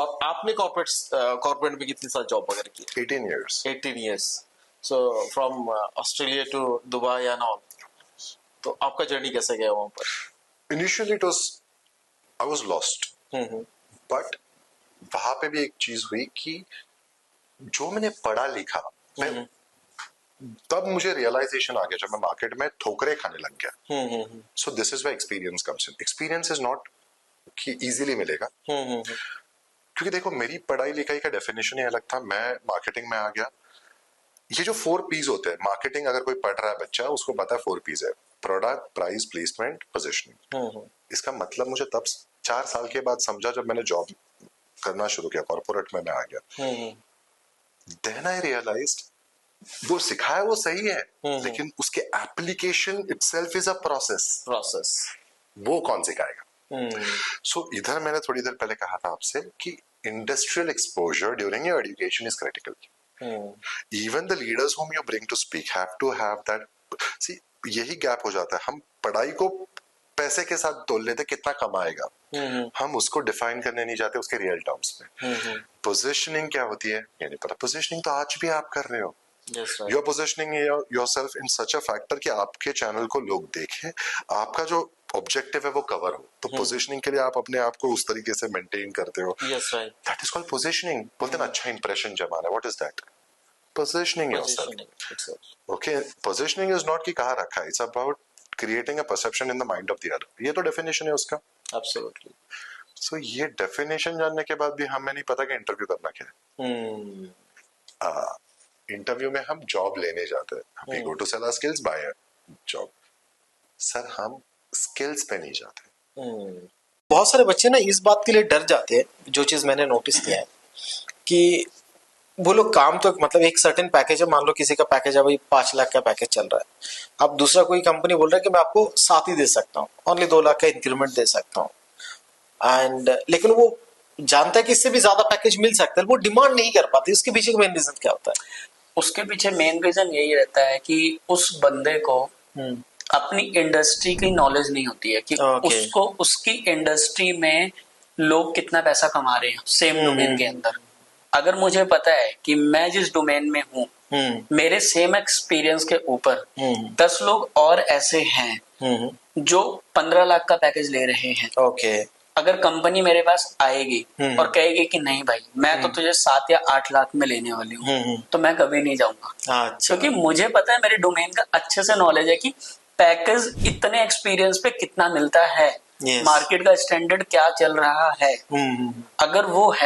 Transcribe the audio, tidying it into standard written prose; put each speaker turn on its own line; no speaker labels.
आपने कॉर्पोरेट में कितनी साल जॉब वगैरह की?
18 years.
18 years. So from Australia to Dubai and all. तो आपका जर्नी कैसे गया वहाँ पर?
Initially I was lost. But वहां पे भी एक चीज हुई कि जो मैंने पढ़ा लिखा मैं तब मुझे रियलाइजेशन आ गया जब मैं मार्केट में ठोकरे खाने लग गया. So this is why experience comes in. Experience is not कि इजीली मिलेगा, क्योंकि देखो मेरी पढ़ाई लिखाई का डेफिनेशन ही अलग था. मैं मार्केटिंग में आ गया. ये जो 4 P's होते हैं मार्केटिंग, अगर कोई पढ़ रहा है बच्चा उसको पता है 4 P's है: प्रोडक्ट, प्राइस, प्लेसमेंट, पोजीशनिंग. इसका मतलब मुझे तब 4 साल के बाद समझा जब मैंने जॉब करना शुरू किया, कॉर्पोरेट में मैं आ गया. देन आई रियलाइज्ड वो सिखाया वो सही है, लेकिन उसके application itself is a process. वो कौन सिखाएगा? सो इधर मैंने थोड़ी देर पहले कहा था आपसे कि industrial exposure during your education is critical. Even the leaders whom you bring to speak have to have that. See, यही गैप हो जाता है. हम पढ़ाई को पैसे के साथ तोल लेते कितना कमाएगा, हम उसको डिफाइन करने नहीं जाते उसके रियल टर्म्स में. पोजीशनिंग क्या होती है ये नहीं पता. पोजीशनिंग तो आज भी आप कर रहे हो. You're positioning yourself in such a factor कि आपके चैनल को लोग देखें, आपका जो ऑब्जेक्टिव है वो कवर हो. तो पोजीशनिंग के लिए आप अपने आप को उस तरीके से मेंटेन करते हो. That is called positioning. बोलते हैं ना अच्छा इंप्रेशन जमाना. What is that? Positioning yourself. Okay, positioning is not कि कहाँ रखा है. It's about creating a perception in the mind of the other. ये तो डेफिनेशन है उसका.
एब्सोल्युटली.
सो ये डेफिनेशन जानने के बाद भी हमें नहीं पता कि इंटरव्यू करना क्या है. इंटरव्यू में हम जॉब लेने जाते हैं. We go to sell our skills, buy a job. Sir हम स्किल्स पे नहीं जाते.
बहुत सारे बच्चे ना इस बात के लिए डर जाते हैं, जो चीज मैंने नोटिस किया है कि वो लोग काम तो मतलब एक सर्टेन पैकेज है, मान लो किसी का पैकेज है भाई 5 लाख का पैकेज चल रहा है, अब दूसरा कोई कंपनी बोल रहा है कि मैं आपको 7 ही दे सकता हूँ, ओनली 2 लाख का इंक्रीमेंट दे सकता हूँ. एंड लेकिन वो जानता है कि इससे भी ज्यादा पैकेज मिल सकता है, वो डिमांड नहीं कर पाती. उसके पीछे का मेन रीजन क्या होता है?
उसके पीछे मेन रीजन यही रहता है कि उस बंदे को अपनी इंडस्ट्री की नॉलेज नहीं होती है कि उसको उसकी इंडस्ट्री में लोग कितना पैसा कमा रहे हैं सेम डोमेन के अंदर. अगर मुझे पता है कि मैं जिस डोमेन में हूँ मेरे सेम एक्सपीरियंस के ऊपर 10 लोग और ऐसे हैं जो 15 लाख का पैकेज ले रहे हैं. अगर कंपनी मेरे पास आएगी और कहेगी कि नहीं भाई मैं तो तुझे 7 या 8 लाख में लेने वाली हूँ, तो मैं कभी नहीं जाऊंगा. क्योंकि मुझे पता है, मेरे डोमेन का अच्छे से नॉलेज है कि पैकेज इतने एक्सपीरियंस पे कितना मिलता है, मार्केट का स्टैंडर्ड क्या चल रहा है. अगर वो है